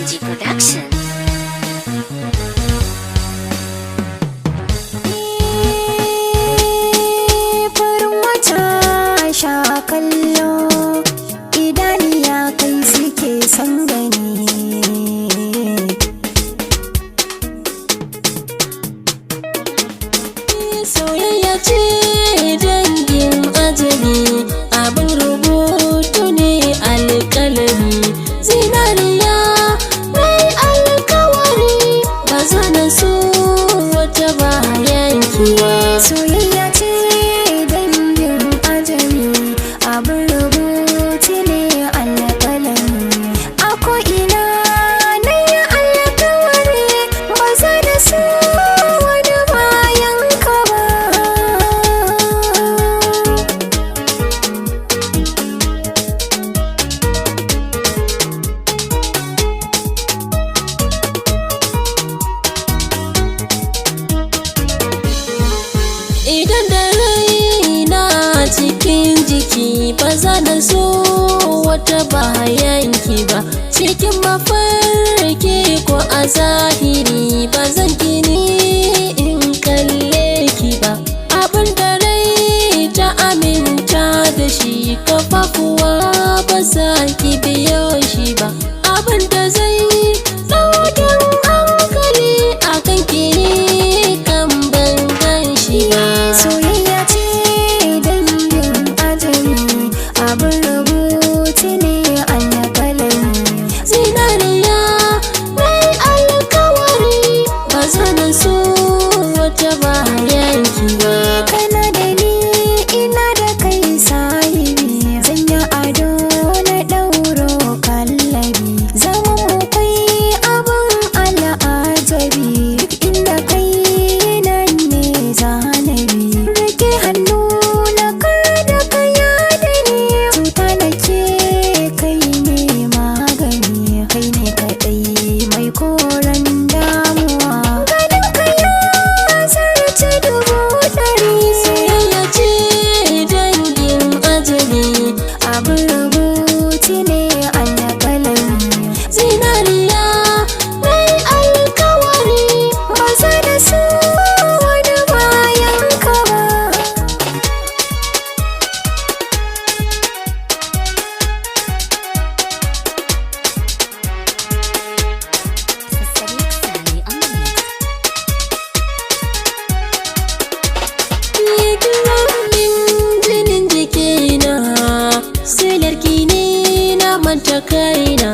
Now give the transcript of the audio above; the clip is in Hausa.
G Production. Farin wata sha kallo, idaniya kai suke son gani. Soyayya ce dangin ajali, abin rubutu ne alƙalami. Zinariya mai alkawari, ba zana so wata ba yankewa. Soyayya ce dangin ajali, abin rubutu ne alƙalami. A ko'ina na yi alkawari, ba zana so wani bayan ka ba. Idan da raina cikin jiki, ba za na so wata bayanki ba. Cikin mafarki ko a zahiri, ba zan gini in kalle ki ba. Abin da rai ta aminta da shi, kafafuwa ba za ki biyo shi ba. Abin da zai ɗaukin hankali a kan kini kan ban gan shi ba. Soyayya ce dangin ajali, abin rubutu ne alƙalami. Zinariya mai alkawari, ba zana so wata bayanki ba. Kana da ni, ina da kai sahibi, zan yi ado na ɗauro kallabi. Zaman mu kai abin al'ajabi, duk inda kai nan ne zanabi. Rike hannu na kar da ka yada ni, cuta na ke kai ne magani. Kai ne kaɗai mai koren damuwa, ganin ka ya zarce dubu ɗari. Soyayya ce dangin ajali, abin rubutu ne alƙalami. Zinariya mai alkawari, ba za na so wani bayan ka ba. Sadiq Sani on the mix. Min jinin jikina, silarki ne na manta kaina.